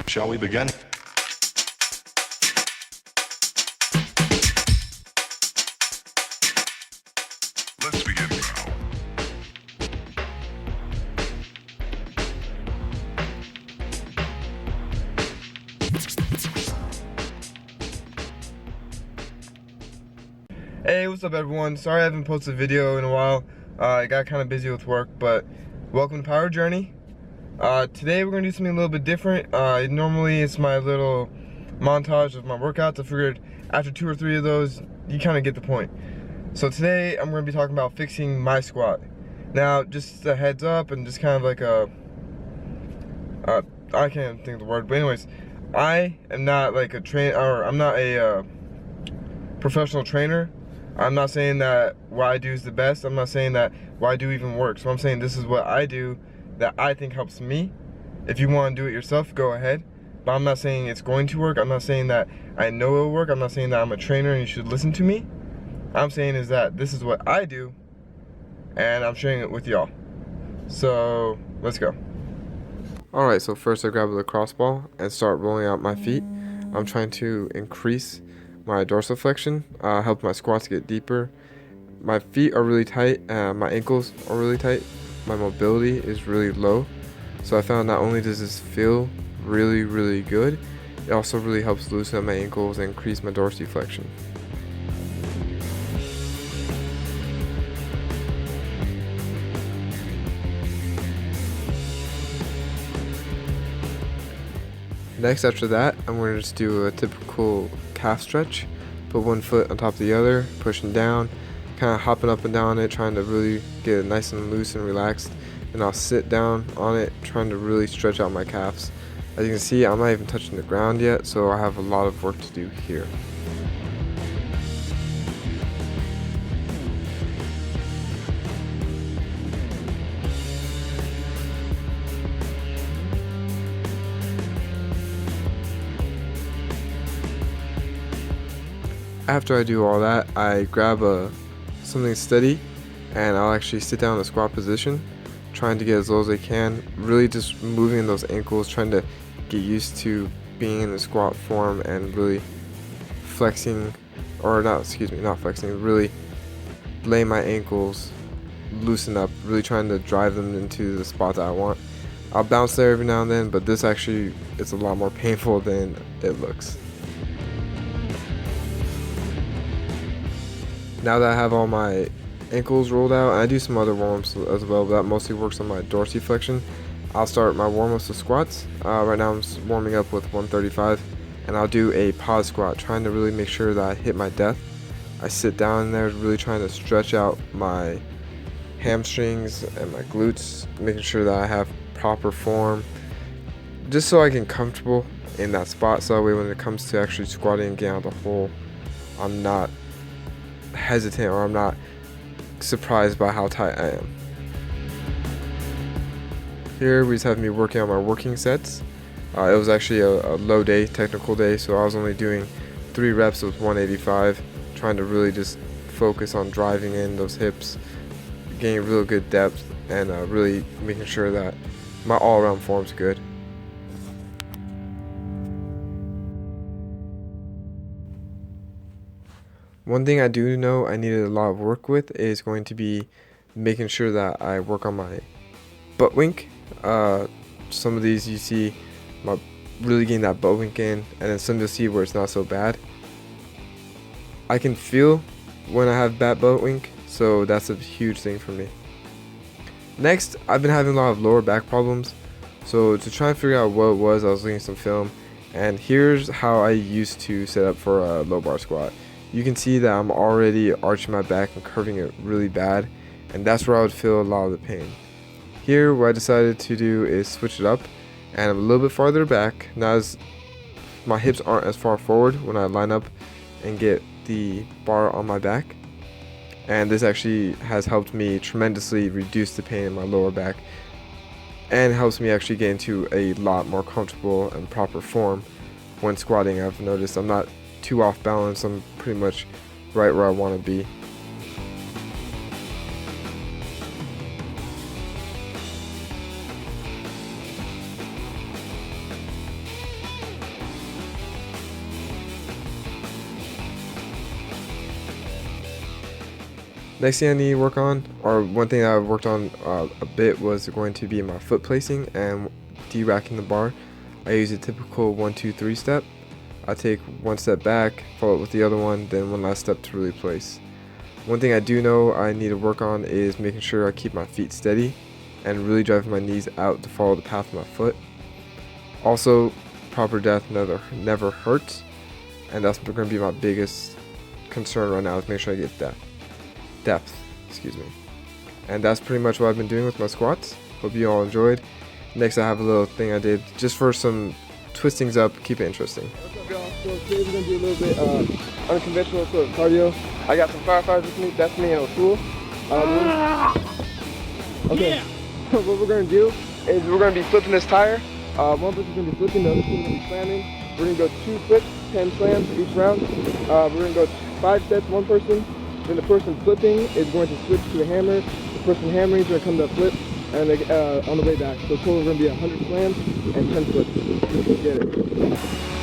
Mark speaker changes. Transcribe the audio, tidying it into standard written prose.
Speaker 1: Shall we begin? Let's begin now.
Speaker 2: Hey, what's up everyone? Sorry I haven't posted a video in a while. I got kind of busy with work, but welcome to Power Journey. Today we're going to do something a little bit different. Normally it's my little montage of my workouts. I figured after 2 or 3 of those, you kind of get the point. So today I'm going to be talking about fixing my squat. Now, just a heads up and just kind of like I can't think of the word, but anyways, I am not like a I'm not a professional trainer. I'm not saying that what I do is the best. I'm not saying that what I do even works. So I'm saying this is what I do that I think helps me. If you want to do it yourself, go ahead. But I'm not saying it's going to work. I'm not saying that I know it'll work. I'm not saying that I'm a trainer and you should listen to me. I'm saying is that this is what I do and I'm sharing it with y'all. So let's go. Alright, so first I grab the lacrosse ball and start rolling out my feet. I'm trying to increase my dorsiflexion, help my squats get deeper. My feet are really tight, my ankles are really tight, my mobility is really low. So I found not only does this feel really good, it also really helps loosen up my ankles and increase my dorsiflexion. Next, after that, I'm going to just do a typical calf stretch. Put one foot on top of the other, pushing down, kind of hopping up and down it, trying to really get it nice and loose and relaxed. And I'll sit down on it, trying to really stretch out my calves. As you can see, I'm not even touching the ground yet, so I have a lot of work to do here. After I do all that, I grab something steady and I'll actually sit down in the squat position, trying to get as low as I can, really just moving those ankles, trying to get used to being in the squat form and really flexing, or not flexing, really lay my ankles, loosen up, really trying to drive them into the spot that I want. I'll bounce there every now and then, but this actually is a lot more painful than it looks. Now that I have all my ankles rolled out, and I do some other warm-ups as well, but that mostly works on my dorsiflexion, I'll start my warm-ups with squats. Right now I'm warming up with 135, and I'll do a pause squat, trying to really make sure that I hit my depth. I sit down in there, really trying to stretch out my hamstrings and my glutes, making sure that I have proper form, just so I get comfortable in that spot, so that way when it comes to actually squatting and getting out of the hole, I'm not hesitant or I'm not surprised by how tight I am. Here we just have me working on my working sets. It was actually a low day, technical day, so I was only doing 3 reps with 185, trying to really just focus on driving in those hips, getting real good depth, and really making sure that my all-around form's good. One thing I do know I needed a lot of work with is going to be making sure that I work on my butt wink. Some of these you see really getting that butt wink in, and then some you'll see where it's not so bad. I can feel when I have bad butt wink, so that's a huge thing for me. Next, I've been having a lot of lower back problems, so to try and figure out what it was, I was looking at some film, and here's how I used to set up for a low bar squat. You can see that I'm already arching my back and curving it really bad, and that's where I would feel a lot of the pain. Here, what I decided to do is switch it up, and I'm a little bit farther back. Now, as my hips aren't as far forward when I line up and get the bar on my back, and this actually has helped me tremendously reduce the pain in my lower back, and helps me actually get into a lot more comfortable and proper form when squatting. I've noticed I'm not too off balance, I'm pretty much right where I want to be. Next thing I need to work on, or one thing that I've worked on a bit, was going to be my foot placing and de-racking the bar. I use a typical 1-2-3 step. I take one step back, follow it with the other one, then one last step to really place. One thing I do know I need to work on is making sure I keep my feet steady and really driving my knees out to follow the path of my foot. Also, proper depth never hurts, and that's going to be my biggest concern right now, is make sure I get depth, excuse me. And that's pretty much what I've been doing with my squats. Hope you all enjoyed. Next, I have a little thing I did just for some twistings up, keep it interesting.
Speaker 3: What's up, y'all? So today we're gonna do a little bit unconventional sort of cardio. I got some firefighters with me, that's me and O'Toole. Okay, so what we're gonna do is we're gonna be flipping this tire. One person's gonna be flipping, the other person's gonna be slamming. We're gonna go 2 flips, 10 slams each round. We're gonna go 5 sets, one person. Then the person flipping is going to switch to a hammer. The person hammering is gonna come to a flip, and on the way back. So total we're gonna be 100 slams and 10 flips. Let's get it.